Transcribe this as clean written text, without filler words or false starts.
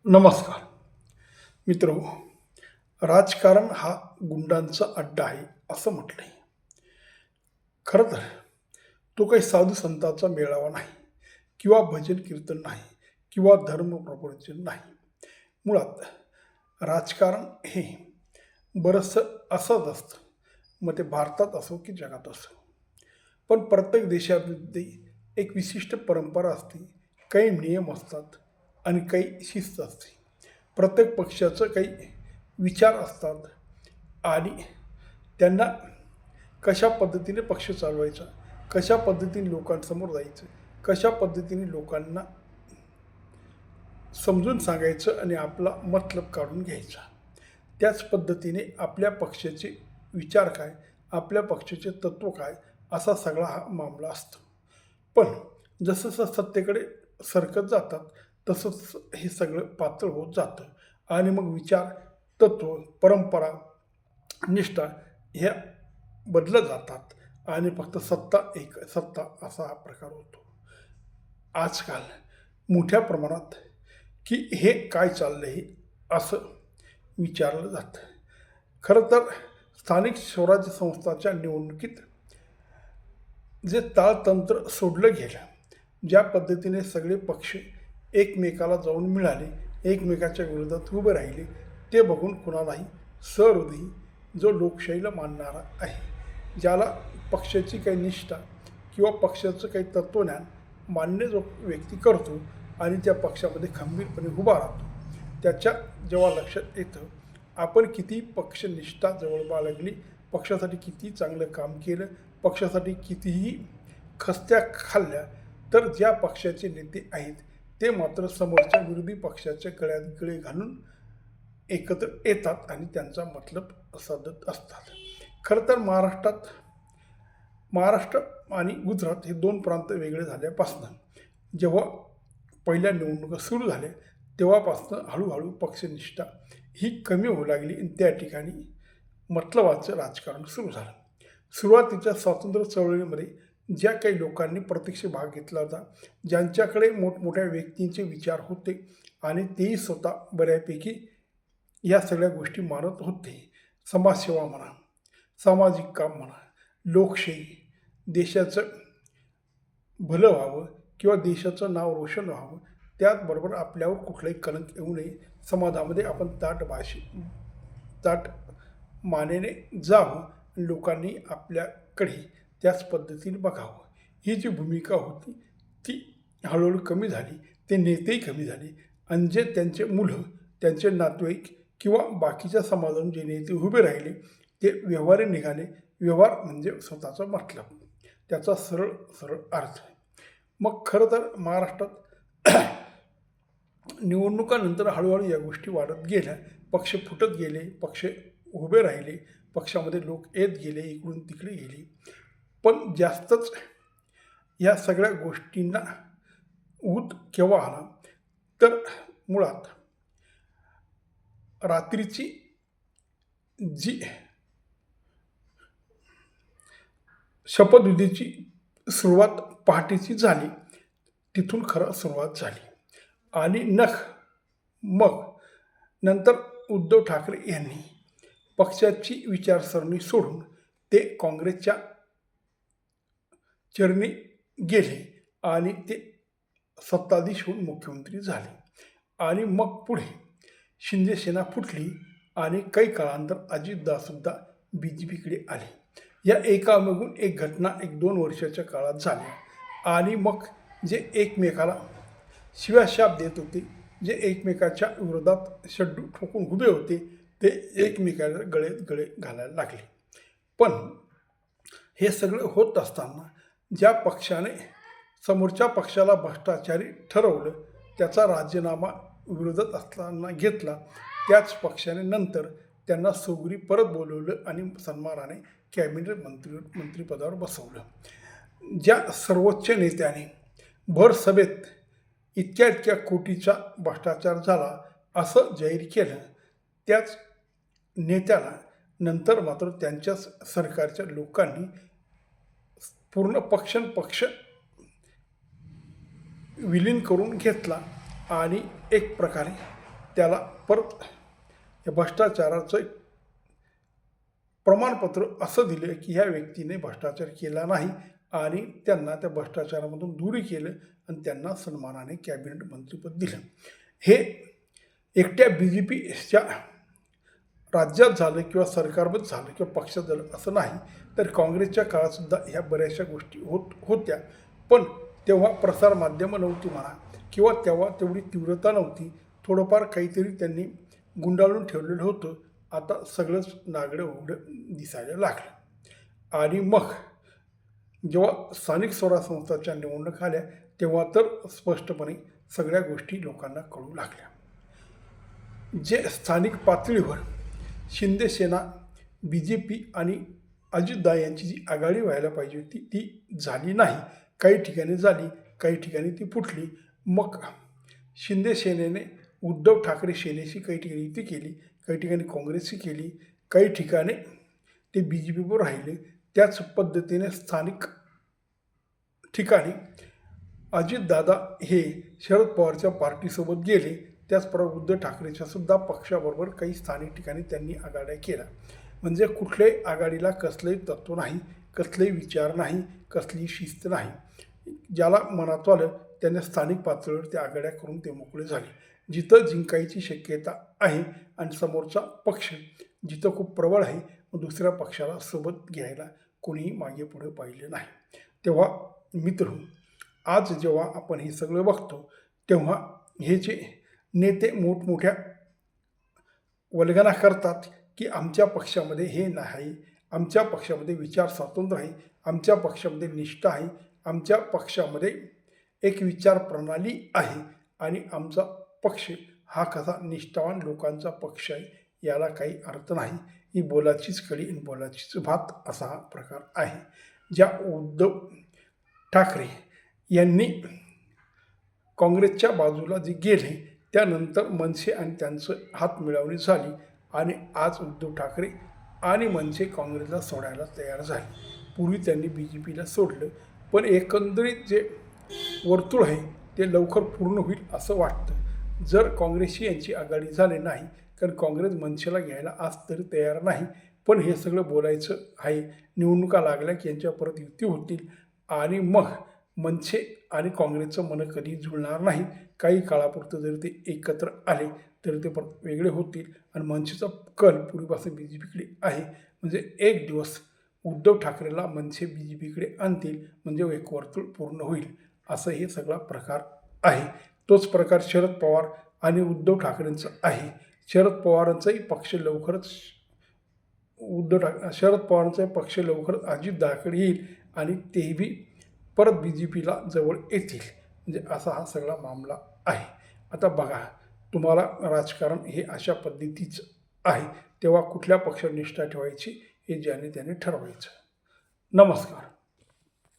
नमस्कार मित्रो. राजकारण हा गुंडांचा अड्डा आहे असं म्हटलंय. खरं तर तो काही साधू संतांचा मेळावा नाही किंवा भजन कीर्तन नाही किंवा धर्म प्रवचन नाही. मुळात राजकारण हे बरंचसं असंच असतं. मग ते भारतात असो की जगात असो. पण प्रत्येक देशामध्ये एक विशिष्ट परंपरा असते, काही नियम असतात आणि काही शिस्त असते. प्रत्येक पक्षाचं काही विचार असतात आणि त्यांना कशा पद्धतीने पक्ष चालवायचा, कशा पद्धतीने लोकांसमोर जायचं, कशा पद्धतीने लोकांना समजून सांगायचं आणि आपला मतलब काढून घ्यायचा. त्याच पद्धतीने आपल्या पक्षाचे विचार काय, आपल्या पक्षाचे तत्त्व काय, असा सगळा हा मामला असतो. पण जसं सत्तेकडे सरकत जातात तसंच हे सगळं पातळ होत जातं आणि मग विचार, तत्त्व, परंपरा, निष्ठा ह्या बदलत जातात आणि फक्त सत्ता असा हा प्रकार होतो. आजकाल मोठ्या प्रमाणात की हे काय चाललंय असं विचारलं जातं. खरं तर स्थानिक स्वराज्य संस्थाच्या निवडणुकीत जे ताळतंत्र सोडलं गेलं, ज्या पद्धतीने सगळे पक्ष एकमेकाला जाऊन मिळाले, एकमेकाच्या विरोधात उभे राहिले, ते बघून कुणालाही सहृदयी जो लोकशाहीला मानणारा आहे, ज्याला पक्षाची काही निष्ठा किंवा पक्षाचं काही तत्त्वज्ञान मान्य जो व्यक्ती करतो आणि त्या पक्षामध्ये खंबीरपणे उभा राहतो, त्याच्या जेव्हा लक्षात येतं आपण किती पक्षनिष्ठा जवळ बाळगली, पक्षासाठी किती चांगलं काम केलं, पक्षासाठी कितीही खस्त्या खाल्ल्या, तर ज्या पक्षाचे नेते आहेत ते मात्र समोरच्या विरोधी पक्षाच्या गळ्यात गळे घालून एकत्र येतात आणि त्यांचा मतलब साधत असतात. खरं तर महाराष्ट्र आणि गुजरात हे दोन प्रांत वेगळे झाल्यापासनं जेव्हा पहिल्या निवडणुका सुरू झाल्या तेव्हापासनं हळूहळू पक्षनिष्ठा ही कमी होऊ लागली आणि त्या ठिकाणी मतलबाचं राजकारण सुरू झालं. सुरुवातीच्या स्वातंत्र्य चळवळीमध्ये ज्या काही लोकांनी प्रत्यक्ष भाग घेतला होता, ज्यांच्याकडे मोठमोठ्या व्यक्तींचे विचार होते आणि तेही स्वतः बऱ्यापैकी या सगळ्या गोष्टी मानत होते. समाजसेवा म्हणा, सामाजिक काम म्हणा, लोकशाही, देशाचं भलं व्हावं किंवा देशाचं नाव रोशन व्हावं, त्याचबरोबर आपल्यावर कुठलाही कलंक येऊ नये, समाजामध्ये आपण ताट मानेने जावं, लोकांनी आपल्याकडे त्याच पद्धतीने बघावं, ही जी भूमिका होती ती हळूहळू कमी झाली. ते नेतेही कमी झाले आणि जे त्यांचे मुलं, त्यांचे नातेवाईक किंवा बाकीच्या समाजातून जे नेते उभे राहिले ते व्यवहारी निघाले. व्यवहार म्हणजे स्वतःचा मतलब, त्याचा सरळ सरळ अर्थ. मग खरं तर महाराष्ट्रात निवडणुकानंतर हळूहळू या गोष्टी वाढत गेल्या, पक्ष फुटत गेले, पक्ष उभे राहिले, पक्षामध्ये लोक येत गेले, इकडून तिकडे गेले. पण जास्तच या सगळ्या गोष्टींना ऊत केव्हा आला तर मुळात रात्रीची जी शपथविधीची सुरुवात पहाटेची झाली, तिथून खरं सुरुवात झाली आणि मग नंतर उद्धव ठाकरे यांनी पक्षाची विचारसरणी सोडून ते काँग्रेसच्या चरणी गेले आणि ते सत्ताधीश होऊन मुख्यमंत्री झाले. आणि मग पुढे शिंदे सेना फुटली आणि काही काळानंतर अजितदादासुद्धा BJPकडे आले. या एकामागून एक घटना 1-2 वर्षाच्या काळात झाल्या आणि मग जे एकमेकाला शिव्याशाप देत होते, जे एकमेकाच्या विरोधात शड्डू ठोकून उभे होते, ते एकमेकाला गळे घालायला लागले. पण हे सगळं होत असताना ज्या पक्षाने समोरच्या पक्षाला भ्रष्टाचारी ठरवलं, त्याचा राजीनामा विरोधात असताना घेतला, त्याच पक्षाने नंतर त्यांना सोगरी परत बोलवलं आणि सन्मानाने कॅबिनेट मंत्रिपदावर बसवलं. ज्या सर्वोच्च नेत्याने भर सभेत इतक्या कोटीचा भ्रष्टाचार झाला असं जाहीर केलं, त्याच नेत्याला नंतर मात्र त्यांच्याच सरकारच्या लोकांनी पूर्ण पक्ष विलीन करून घेतला आणि एक प्रकारे त्याला परत या भ्रष्टाचाराचं एक प्रमाणपत्र असं दिलं की ह्या व्यक्तीने भ्रष्टाचार केला नाही आणि त्यांना त्या भ्रष्टाचारामधून दूरी केलं आणि त्यांना सन्मानाने कॅबिनेट मंत्रिपद दिलं. हे एकट्या BJPच्या राज्यात झालं किंवा सरकारमध्ये झालं किंवा पक्षात झालं असं नाही, तर काँग्रेसच्या काळातसुद्धा ह्या बऱ्याचशा गोष्टी होत्या. पण तेव्हा प्रसारमाध्यमं नव्हती म्हणा किंवा तेव्हा तेवढी तीव्रता नव्हती. थोडंफार काहीतरी त्यांनी गुंडाळून ठेवलेलं होतं. आता सगळंच नागडं उघडं दिसायला लागलं. आणि मग जेव्हा स्थानिक स्वराज्य संस्थांच्या निवडणुका आल्या तेव्हा तर स्पष्टपणे सगळ्या गोष्टी लोकांना कळू लागल्या. जे स्थानिक पातळीवर शिंदे सेना, BJP आणि अजितदादा यांची जी आघाडी व्हायला पाहिजे होती ती झाली नाही. काही ठिकाणी झाली, काही ठिकाणी ती फुटली. मग शिंदे सेनेने उद्धव ठाकरे सेनेशी काही ठिकाणी युती केली, काही ठिकाणी काँग्रेसशी केली, काही ठिकाणी ते BJPवर राहिले. त्याच पद्धतीने स्थानिक ठिकाणी अजितदादा हे शरद पवारच्या पार्टीसोबत गेले. त्याचप्रमाणे उद्धव ठाकरेच्या सुद्धा पक्षाबरोबर काही स्थानिक ठिकाणी त्यांनी आघाड्या केल्या. म्हणजे कुठल्याही आघाडीला कसलंही तत्त्व नाही, कसलेही विचार नाही, कसलीही शिस्त नाही. ज्याला मनात आलं त्याने स्थानिक पातळीवर त्या आघाड्या करून ते मोकळे झाले. जिथं जिंकायची शक्यता आहे आणि समोरचा पक्ष जिथं खूप प्रबळ आहे मग दुसऱ्या पक्षाला सोबत घ्यायला कोणीही मागे पुढे पाहिलं नाही. तेव्हा मित्रांनो, आज जेव्हा आपण हे सगळं बघतो तेव्हा हे जे नेते मोठमोठ्या वल्गना करतात की आमच्या पक्षामध्ये हे नाही, आमच्या पक्षामध्ये विचार स्वातंत्र्य आहे, आमच्या पक्षामध्ये निष्ठा आहे, आमच्या पक्षामध्ये एक विचार प्रणाली आहे आणि आमचा पक्ष हा कसा निष्ठावान लोकांचा पक्ष आहे, याला काही अर्थ नाही. ही बोलाचीच कडी आणि बोलाचीच भात असा हा प्रकार आहे. ज्या उद्धव ठाकरे यांनी काँग्रेसच्या बाजूला जे गेले त्यानंतर मनसे आणि त्यांचं हात मिळवणी झाली आणि आज उद्धव ठाकरे आणि मनसे काँग्रेसला सोडायला तयार झाले. पूर्वी त्यांनी BJPला सोडलं, पण एकंदरीत जे वर्तुळ आहे ते लवकर पूर्ण होईल असं वाटतं. जर काँग्रेसशी यांची आघाडी झाली नाही, कारण काँग्रेस मनसेला घ्यायला आज तरी तयार नाही. पण हे सगळं बोलायचं आहे. निवडणुका लागल्या की यांच्या परत युती होतील आणि मग मनसे आणि काँग्रेसचं मन कधी जुळणार नाही. काही काळापुरतं जरी ते एकत्र आले तरी ते परत वेगळे होतील आणि मनसेचा कल पूर्वीपासून BJPकडे आहे. म्हणजे एक दिवस उद्धव ठाकरेला मनसे BJPकडे आणतील म्हणजे एक वर्तुळ पूर्ण होईल असं हे सगळा प्रकार आहे. तोच प्रकार शरद पवार आणि उद्धव ठाकरेंचा आहे. शरद पवारांचाही पक्ष लवकरच शरद पवारांचा पक्ष लवकरच अजितदादाकडे येईल आणि तेही परत BJPला जवळ येतील. म्हणजे असा हा सगळा मामला आहे. आता बघा, तुम्हाला राजकारण हे अशा पद्धतीचं आहे, तेव्हा कुठल्या पक्षावर निष्ठा ठेवायची हे ज्याने त्याने ठरवायचं. नमस्कार.